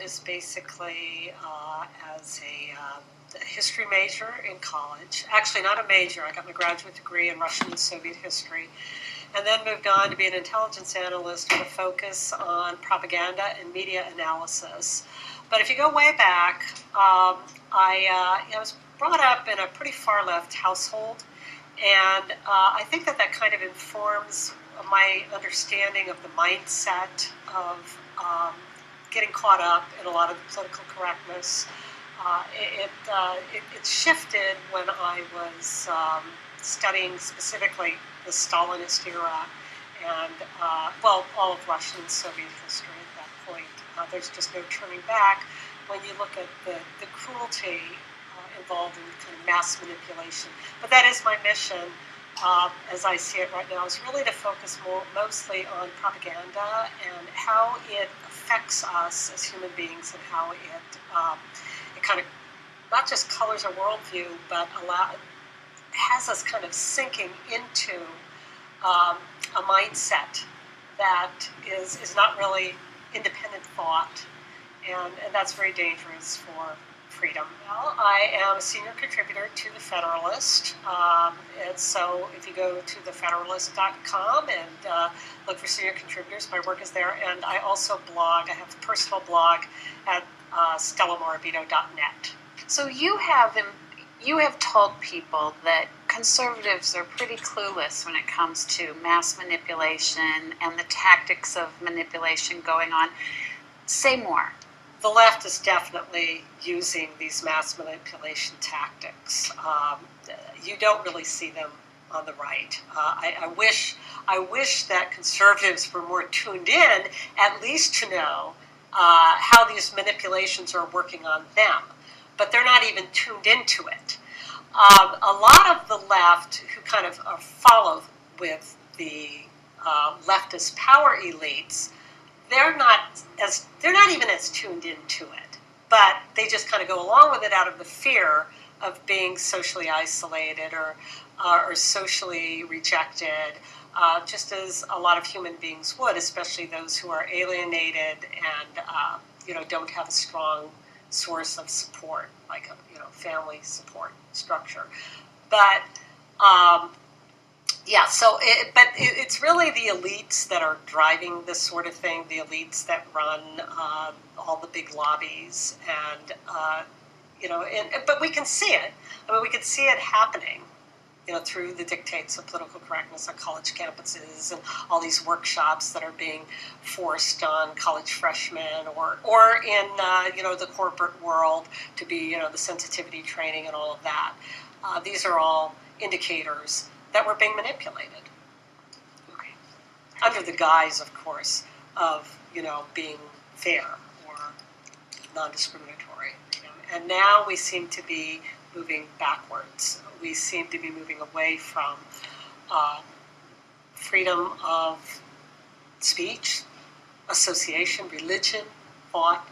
is basically as a history major in college. Actually, not a major. I got my graduate degree in Russian and Soviet history, and then moved on to be an intelligence analyst with a focus on propaganda and media analysis. But if you go way back, I was brought up in a pretty far-left household, and I think that kind of informs my understanding of the mindset of getting caught up in a lot of the political correctness. It shifted when I was studying specifically the Stalinist era and, all of Russian and Soviet history at that point. There's just no turning back when you look at the cruelty involved in kind of mass manipulation. But that is my mission, as I see it right now, is really to focus mostly on propaganda and how it affects us as human beings and how it kind of not just colors our worldview, but has us kind of sinking into a mindset that is not really independent thought, and that's very dangerous for freedom. Well, I am a senior contributor to The Federalist, and so if you go to thefederalist.com and look for senior contributors, my work is there, and I also blog. I have a personal blog at StellaMorabito.net. So you have told people that conservatives are pretty clueless when it comes to mass manipulation and the tactics of manipulation going on. Say more. The left is definitely using these mass manipulation tactics. You don't really see them on the right. I wish that conservatives were more tuned in, at least to know how these manipulations are working on them. But they're not even tuned into it. A lot of the left, who kind of follow with the leftist power elites, they're not even as tuned into it, but they just kind of go along with it out of the fear of being socially isolated or socially rejected, just as a lot of human beings would, especially those who are alienated and don't have a strong source of support, like a family support structure. But it's really the elites that are driving this sort of thing, the elites that run all the big lobbies, but we can see it. I mean, we can see it happening, through the dictates of political correctness on college campuses and all these workshops that are being forced on college freshmen or in the corporate world to be the sensitivity training and all of that. These are all indicators that we're being manipulated. Okay. Under the guise, of course, of being fair or non-discriminatory. And now we seem to be moving backwards. We seem to be moving away from freedom of speech, association, religion, thought,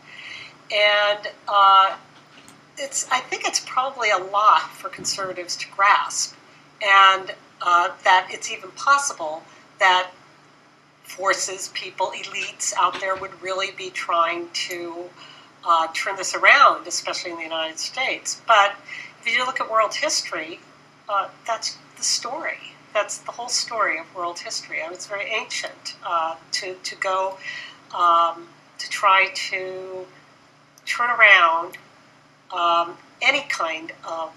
and I think it's probably a lot for conservatives to grasp, and that it's even possible that forces, people, elites out there would really be trying to turn this around, especially in the United States. But if you look at world history, that's the story. That's the whole story of world history. I mean, it's very ancient to go to try to turn around any kind of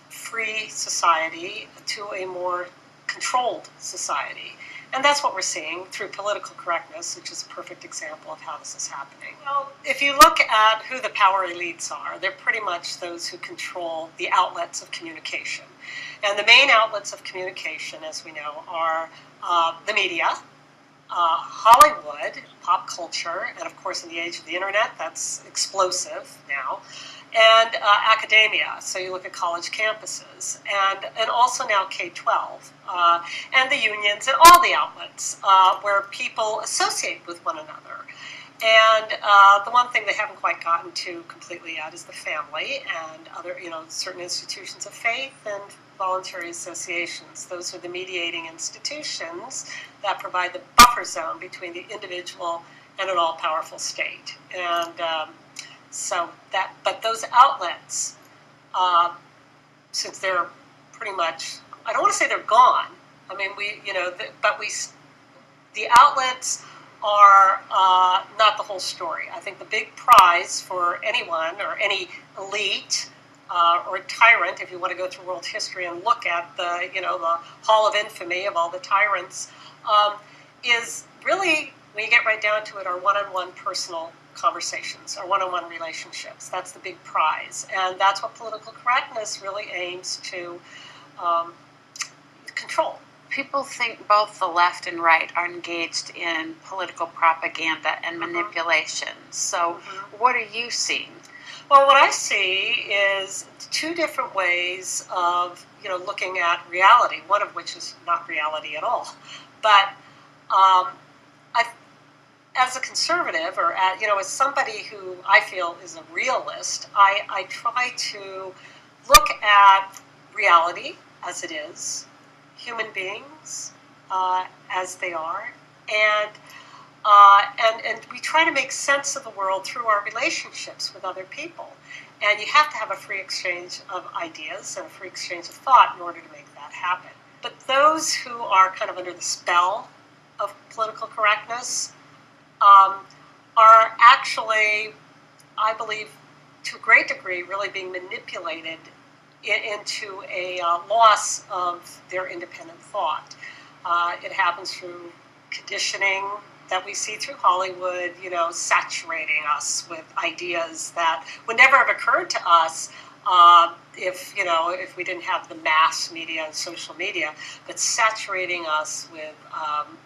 free society to a more controlled society. And that's what we're seeing through political correctness, which is a perfect example of how this is happening. Well, if you look at who the power elites are, they're pretty much those who control the outlets of communication. And the main outlets of communication, as we know, are the media, Hollywood, pop culture, and of course in the age of the internet, that's explosive now, and academia. So you look at college campuses, and also now K-12, and the unions and all the outlets where people associate with one another. And the one thing they haven't quite gotten to completely yet is the family and other, certain institutions of faith and voluntary associations. Those are the mediating institutions that provide the buffer zone between the individual and an all-powerful state. And but those outlets, since they're pretty much, I don't want to say they're gone. I mean, the outlets are not the whole story. I think the big prize for anyone or any elite or tyrant, if you want to go through world history and look at the Hall of Infamy of all the tyrants, is really, when you get right down to it, our one-on-one personal conversations, our one-on-one relationships. That's the big prize, and that's what political correctness really aims to control. People think both the left and right are engaged in political propaganda and manipulation. So what are you seeing? Well, what I see is two different ways of looking at reality, one of which is not reality at all. But as a conservative, or as somebody who I feel is a realist, I try to look at reality as it is, human beings as they are, and we try to make sense of the world through our relationships with other people. And you have to have a free exchange of ideas and a free exchange of thought in order to make that happen. But those who are kind of under the spell of political correctness are actually, I believe, to a great degree, really being manipulated into a loss of their independent thought. It happens through conditioning that we see through Hollywood, saturating us with ideas that would never have occurred to us if we didn't have the mass media and social media, but saturating us with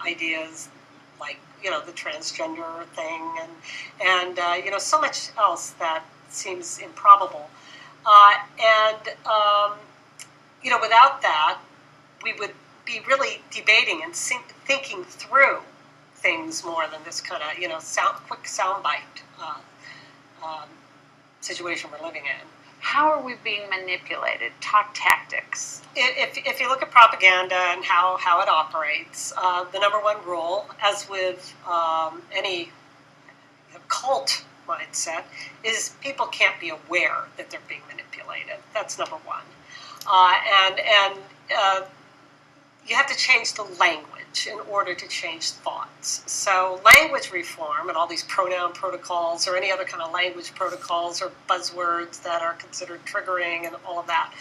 ideas like the transgender thing and so much else that seems improbable. Without that, we would be really debating and thinking through things more than this kind of quick soundbite situation we're living in. How are we being manipulated? Talk tactics. If you look at propaganda and how it operates, the number one rule, as with any cult mindset, is people can't be aware that they're being manipulated. That's number one. And you have to change the language in order to change thoughts. So language reform and all these pronoun protocols or any other kind of language protocols or buzzwords that are considered triggering and all of that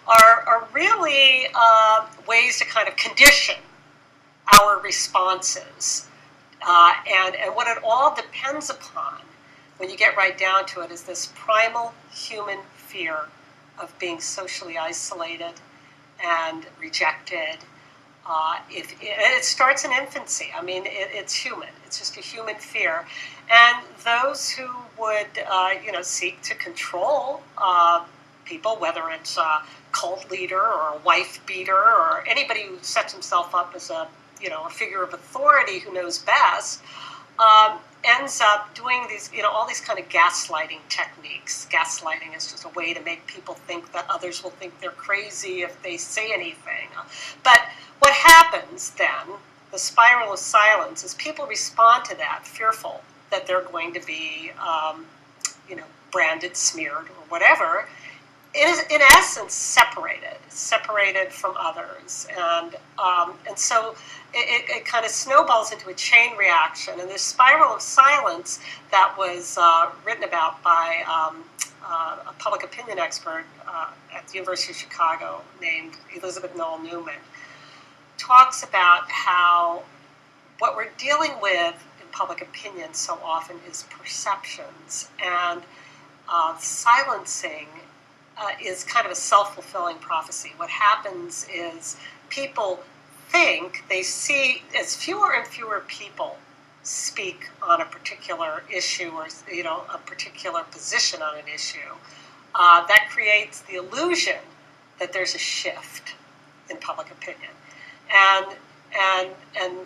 are really ways to kind of condition our responses. And what it all depends upon, when you get right down to it, is this primal human fear of being socially isolated and rejected. It starts in infancy. I mean, it's human. It's just a human fear. And those who would, seek to control people, whether it's a cult leader or a wife beater or anybody who sets himself up as a figure of authority who knows best, ends up doing these, all these kind of gaslighting techniques. Gaslighting is just a way to make people think that others will think they're crazy if they say anything. But what happens then, the spiral of silence, is people respond to that fearful that they're going to be, branded, smeared, or whatever. It is, in essence, separated from others, and so it kind of snowballs into a chain reaction. And this spiral of silence that was written about by a public opinion expert at the University of Chicago named Elizabeth Noel Newman talks about how what we're dealing with in public opinion so often is perceptions, and silencing is kind of a self-fulfilling prophecy. What happens is people think they see, as fewer and fewer people speak on a particular issue or a particular position on an issue, that creates the illusion that there's a shift in public opinion, and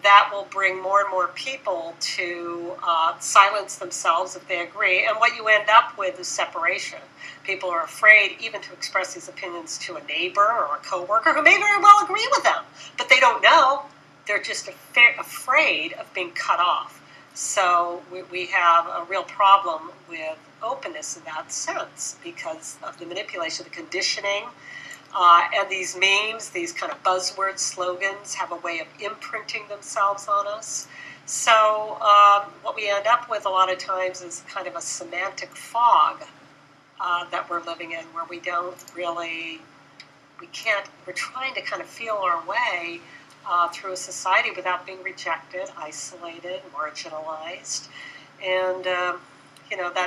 that will bring more and more people to silence themselves if they agree. And what you end up with is separation. People are afraid even to express these opinions to a neighbor or a coworker who may very well agree with them, but they don't know. They're just afraid of being cut off. So we have a real problem with openness in that sense because of the manipulation, the conditioning, and these memes, these kind of buzzword slogans have a way of imprinting themselves on us. So what we end up with a lot of times is kind of a semantic fog that we're living in, where we don't really, we're trying to kind of feel our way through a society without being rejected, isolated, marginalized. And,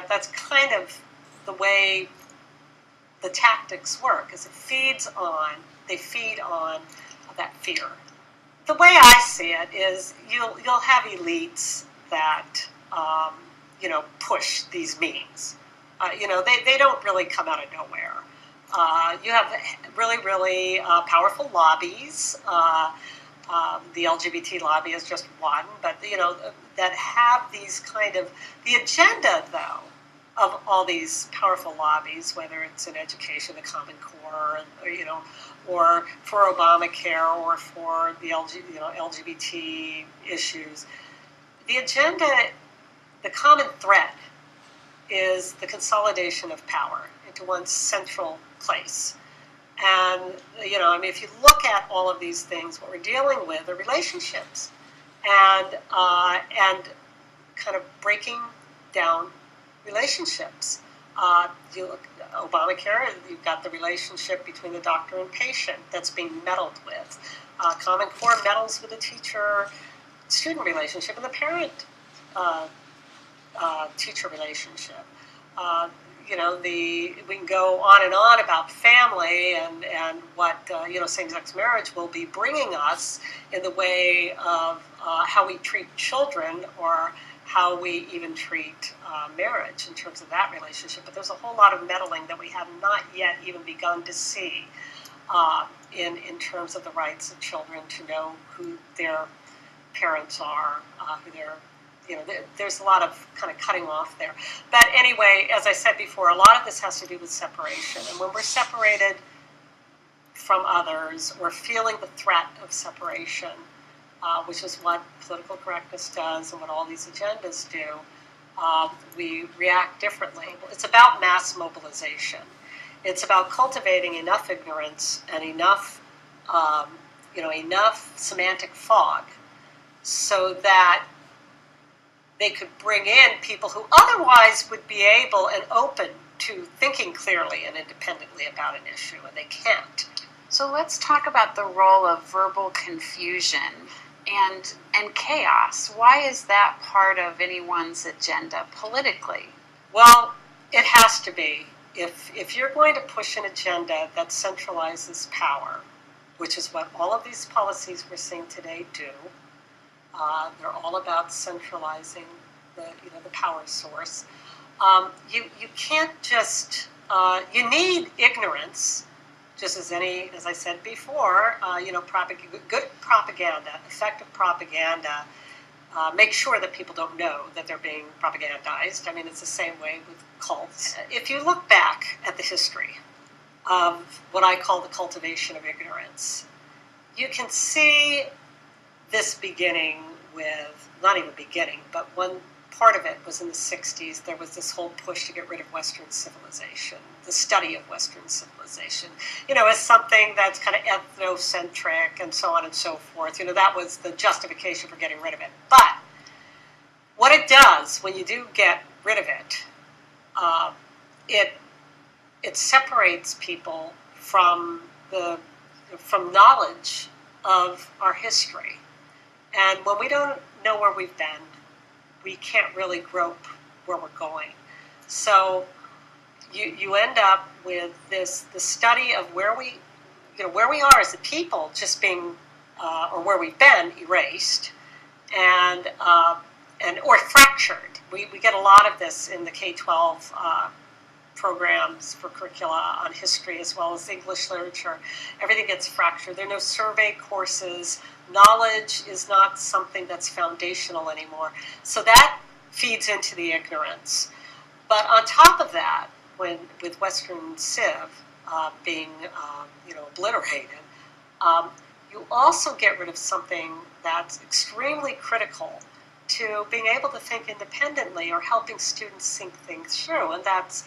that's kind of the way the tactics work, is they feed on that fear. The way I see it is you'll have elites that, push these memes. They don't really come out of nowhere. You have really, really powerful lobbies. The LGBT lobby is just one, but that have these kind of the agenda though of all these powerful lobbies, whether it's in education, the Common Core, or for Obamacare, or for the LGBT issues. The agenda, the common thread, is the consolidation of power into one central place. And, if you look at all of these things, what we're dealing with are relationships and kind of breaking down relationships. You look at Obamacare, you've got the relationship between the doctor and patient that's being meddled with. Common Core meddles with the teacher-student relationship and the parent-teacher relationship. We can go on and on about family and what same-sex marriage will be bringing us in the way of how we treat children, or how we even treat marriage in terms of that relationship. But there's a whole lot of meddling that we have not yet even begun to see in terms of the rights of children to know who their parents are, there's a lot of kind of cutting off there. But anyway, as I said before, a lot of this has to do with separation. And when we're separated from others, we're feeling the threat of separation, which is what political correctness does and what all these agendas do. We react differently. It's about mass mobilization. It's about cultivating enough ignorance and enough semantic fog so that they could bring in people who otherwise would be able and open to thinking clearly and independently about an issue, and they can't. So let's talk about the role of verbal confusion and chaos. Why is that part of anyone's agenda politically? Well, it has to be. If you're going to push an agenda that centralizes power, which is what all of these policies we're seeing today do, they're all about centralizing the power source. You can't just you need ignorance, just as I said before. Good propaganda, effective propaganda. Make sure that people don't know that they're being propagandized. I mean, it's the same way with cults. If you look back at the history of what I call the cultivation of ignorance, you can see this beginning with, not even beginning, but one part of it was in the 60s. There was this whole push to get rid of Western civilization, the study of Western civilization, as something that's kind of ethnocentric and so on and so forth. That was the justification for getting rid of it. But what it does when you do get rid of it, it separates people from knowledge of our history. And when we don't know where we've been, we can't really grope where we're going. So you end up with the study of where we are as a people just being, or where we've been, erased, and or fractured. We get a lot of this in the K-12 programs for curricula on history as well as English literature. Everything gets fractured. There are no survey courses. Knowledge is not something that's foundational anymore. So that feeds into the ignorance. But on top of that, with Western Civ being obliterated, you also get rid of something that's extremely critical to being able to think independently or helping students think things through. And that's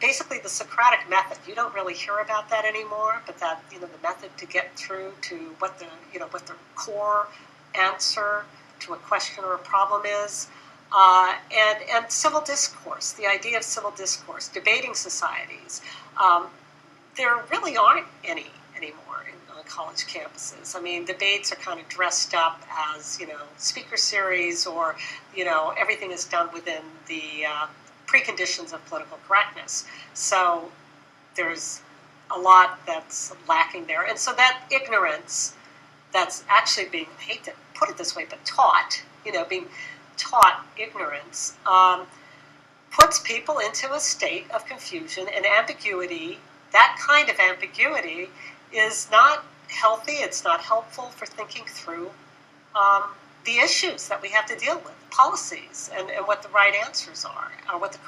basically the Socratic method. You don't really hear about that anymore, but that, the method to get through to what the core answer to a question or a problem is. And civil discourse, the idea of civil discourse, debating societies. There really aren't any anymore on college campuses. I mean, debates are kind of dressed up as, speaker series, or, everything is done within the preconditions of political correctness. So there's a lot that's lacking there. And so that ignorance that's actually being, I hate to put it this way, but taught, being taught ignorance, puts people into a state of confusion and ambiguity. That kind of ambiguity is not healthy. It's not helpful for thinking through the issues that we have to deal with, policies, and what the right answers are, or what the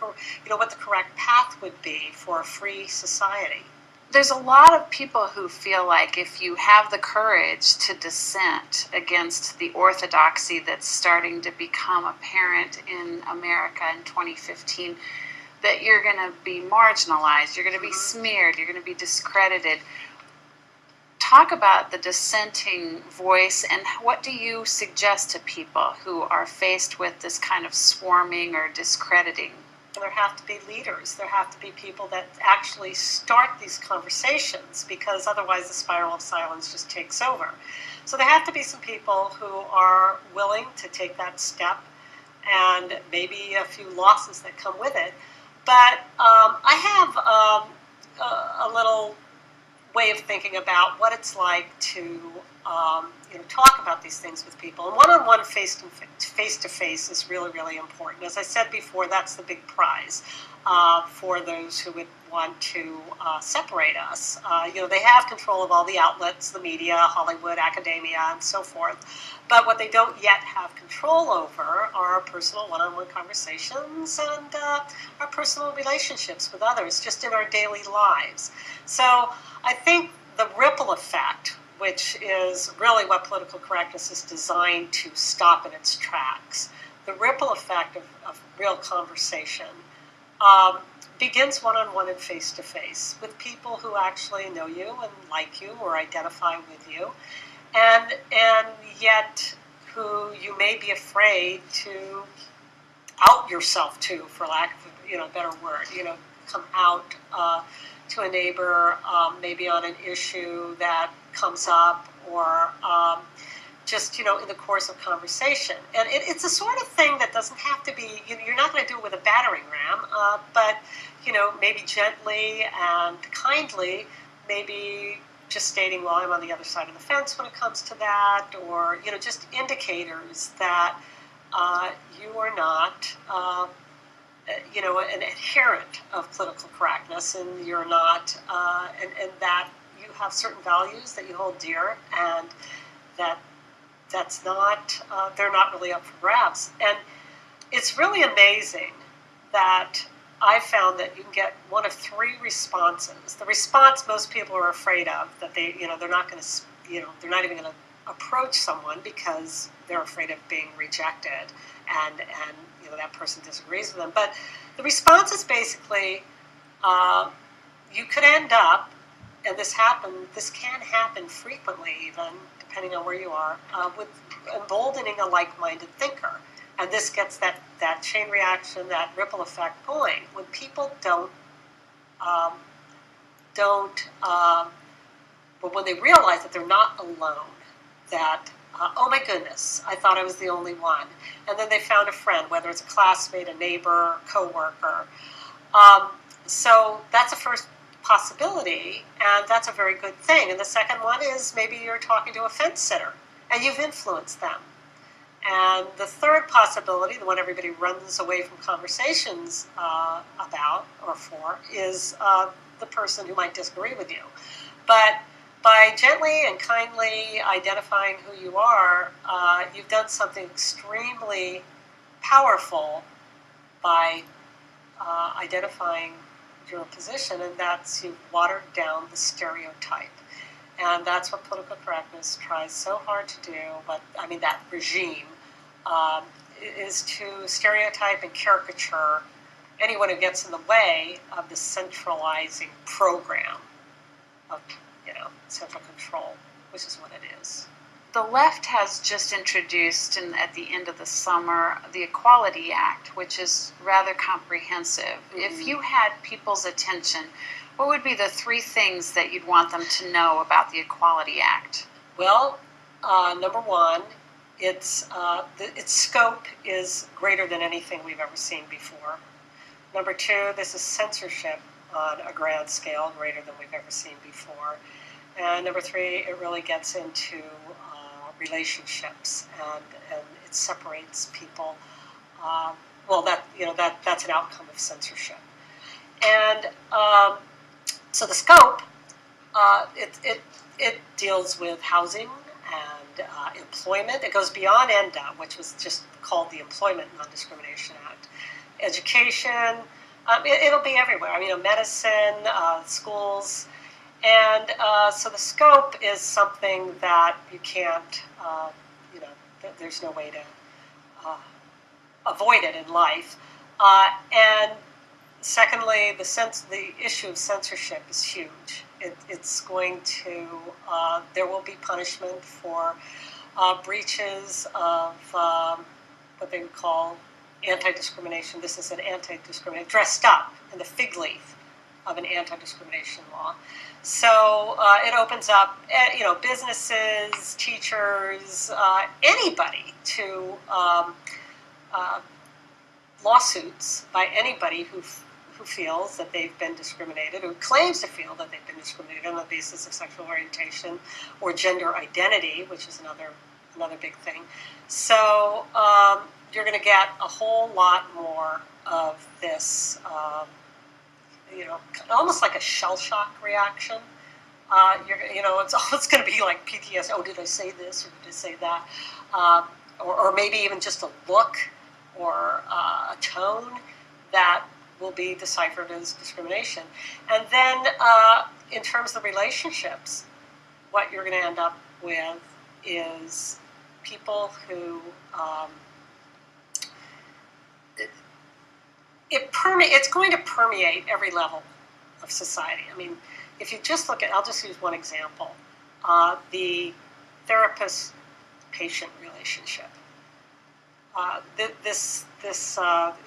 correct path would be for a free society. There's a lot of people who feel like if you have the courage to dissent against the orthodoxy that's starting to become apparent in America in 2015, that you're going to be marginalized, you're going to be smeared, you're going to be discredited. Talk about the dissenting voice, and what do you suggest to people who are faced with this kind of swarming or discrediting? There have to be leaders. There have to be people that actually start these conversations, because otherwise the spiral of silence just takes over. So there have to be some people who are willing to take that step, and maybe a few losses that come with it. But I have a little way of thinking about what it's like to talk about these things with people. And one-on-one, face-to-face is really, really important. As I said before, that's the big prize for those who would want to separate us. They have control of all the outlets, the media, Hollywood, academia, and so forth. But what they don't yet have control over are our personal one-on-one conversations and our personal relationships with others, just in our daily lives. So I think the ripple effect, which is really what political correctness is designed to stop in its tracks, the ripple effect of real conversation begins one-on-one and face-to-face with people who actually know you and like you or identify with you, and yet who you may be afraid to out yourself to, for lack of a better word, come out to a neighbor, maybe on an issue that comes up, or just in the course of conversation. And it's a sort of thing that doesn't have to be, you're not going to do it with a battering ram, but maybe gently and kindly, maybe just stating, well, I'm on the other side of the fence when it comes to that, or just indicators that you are not an adherent of political correctness, and you're not, and that you have certain values that you hold dear, and that's not, they're not really up for grabs. And it's really amazing that I found that you can get one of three responses. The response most people are afraid of, that they're not going to, they're not even going to approach someone because they're afraid of being rejected, and that person disagrees with them. But the response is basically, you could end up, and this can happen frequently even, depending on where you are, with emboldening a like-minded thinker. And this gets that chain reaction, that ripple effect going. When people when they realize that they're not alone, that, oh my goodness, I thought I was the only one. And then they found a friend, whether it's a classmate, a neighbor, coworker. So that's a first possibility, and that's a very good thing. And the second one is maybe you're talking to a fence sitter, and you've influenced them. And the third possibility, the one everybody runs away from conversations about or for, is the person who might disagree with you. But by gently and kindly identifying who you are, you've done something extremely powerful by identifying your position, and that's you've watered down the stereotype. And that's what political correctness tries so hard to do. That regime is to stereotype and caricature anyone who gets in the way of the centralizing program of, central control, which is what it is. The left has just introduced, at the end of the summer, the Equality Act, which is rather comprehensive. If you had people's attention, what would be the 3 things that you'd want them to know about the Equality Act? Well, number one, its scope is greater than anything we've ever seen before. Number 2, this is censorship on a grand scale greater than we've ever seen before. And number 3, it really gets into relationships, and it separates people. That's an outcome of censorship. And so the scope, it deals with housing and employment. It goes beyond ENDA, which was just called the Employment Non-Discrimination Act. Education, it'll be everywhere. Medicine, schools. And so the scope is something that you can't, there's no way to avoid it in life. And secondly, the issue of censorship is huge. It's going to, there will be punishment for breaches of what they would call anti-discrimination. This is an anti-discrimination, dressed up in the fig leaf of an anti-discrimination law. So it opens up, businesses, teachers, anybody to lawsuits by anybody who feels that they've been discriminated, who claims to feel that they've been discriminated on the basis of sexual orientation or gender identity, which is another big thing. So you're going to get a whole lot more of this. Almost like a shell shock reaction. It's going to be like PTSD. Oh, did I say this or did I say that? Or maybe even just a look or a tone that will be deciphered as discrimination. And then in terms of relationships, what you're going to end up with is people who it's going to permeate every level of society. If you just look at, I'll just use one example, the therapist-patient relationship. This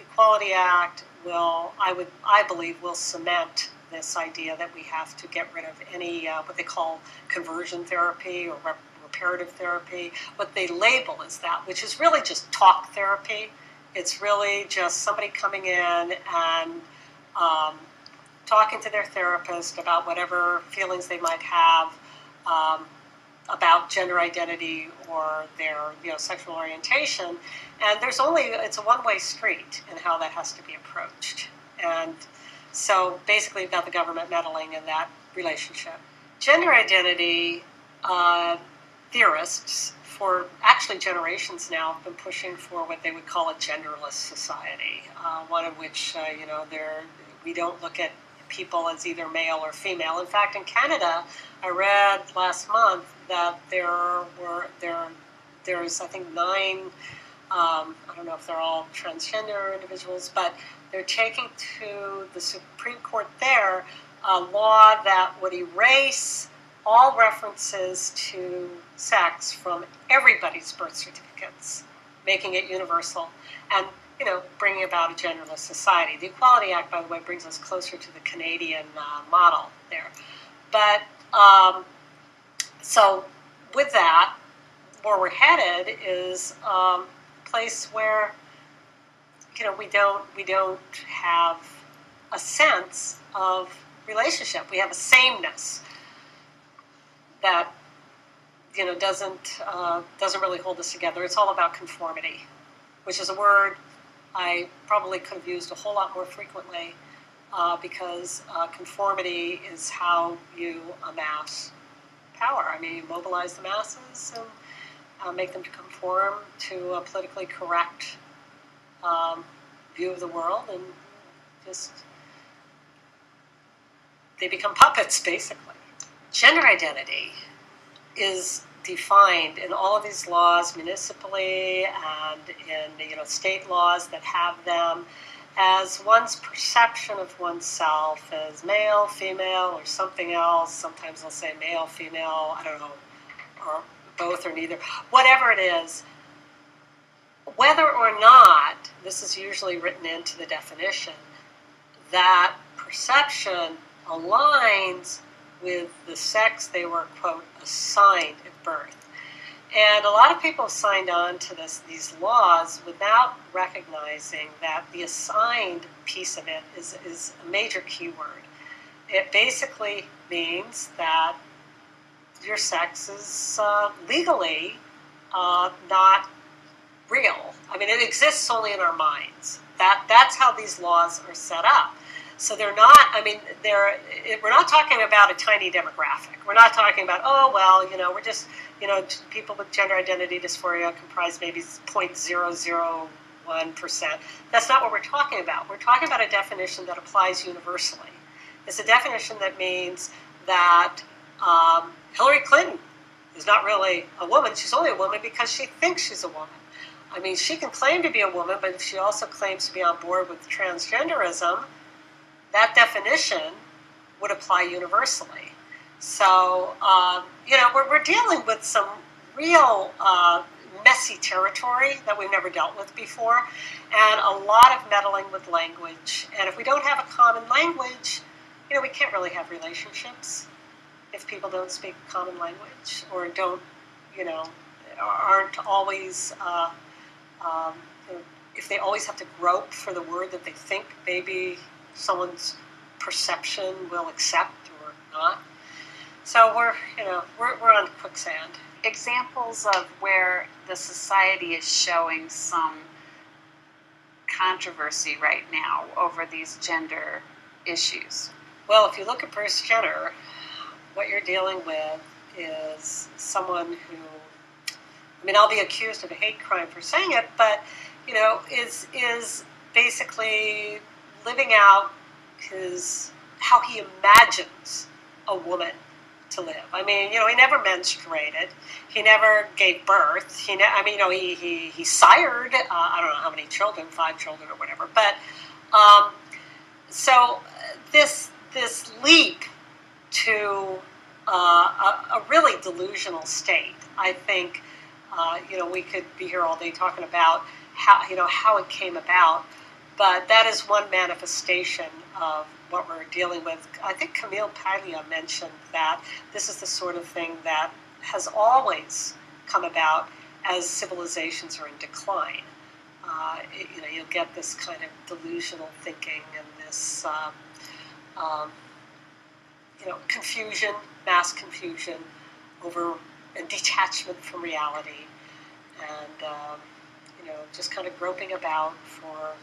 Equality Act I believe, will cement this idea that we have to get rid of any what they call conversion therapy or reparative therapy. What they label as that, which is really just talk therapy. It's really just somebody coming in and talking to their therapist about whatever feelings they might have about gender identity or their sexual orientation. And it's a one-way street in how that has to be approached. And so basically you've got the government meddling in that relationship. Gender identity theorists for actually generations now have been pushing for what they would call a genderless society, one in which we don't look at people as either male or female. In fact, in Canada, I read last month that there's I think 9. I don't know if they're all transgender individuals, but they're taking to the Supreme Court there a law that would erase all references to sex from everybody's birth certificates, making it universal, and bringing about a genderless society. The Equality Act, by the way, brings us closer to the Canadian model there. But so with that, where we're headed is a place where we don't have a sense of relationship. We have a sameness that doesn't really hold us together. It's all about conformity, which is a word I probably could have used a whole lot more frequently because conformity is how you amass power. You mobilize the masses and make them to conform to a politically correct view of the world, and just they become puppets, basically. Gender identity is defined in all of these laws, municipally and in state laws that have them, as one's perception of oneself as male, female, or something else. Sometimes they'll say male, female, I don't know, or both or neither. Whatever it is, whether or not, this is usually written into the definition, that perception aligns with the sex they were, quote, assigned at birth. And a lot of people have signed on to these laws without recognizing that the assigned piece of it is a major keyword. It basically means that your sex is legally not real. I mean, it exists only in our minds. That's how these laws are set up. So they're not, I mean, we're not talking about a tiny demographic. We're not talking about, oh, well, we're just, people with gender identity dysphoria comprise maybe 0.001%. That's not what we're talking about. We're talking about a definition that applies universally. It's a definition that means that Hillary Clinton is not really a woman. She's only a woman because she thinks she's a woman. I mean, she can claim to be a woman, but if she also claims to be on board with transgenderism, that definition would apply universally. So, we're dealing with some real messy territory that we've never dealt with before, and a lot of meddling with language. And if we don't have a common language, we can't really have relationships if people don't speak common language or don't, aren't always, if they always have to grope for the word that they think maybe someone's perception will accept or not. So we're on quicksand. Examples of where the society is showing some controversy right now over these gender issues. Well, if you look at Bruce Jenner, what you're dealing with is someone who, I'll be accused of a hate crime for saying it, but, is basically living out how he imagines a woman to live. I mean, he never menstruated. He never gave birth. He sired, I don't know how many children, 5 children or whatever. But so this leap to a really delusional state, I think, we could be here all day talking about how it came about. But that is one manifestation of what we're dealing with. I think Camille Paglia mentioned that this is the sort of thing that has always come about as civilizations are in decline. You'll get this kind of delusional thinking and this, confusion, mass confusion and detachment from reality, and just kind of groping about for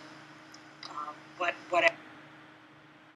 whatever.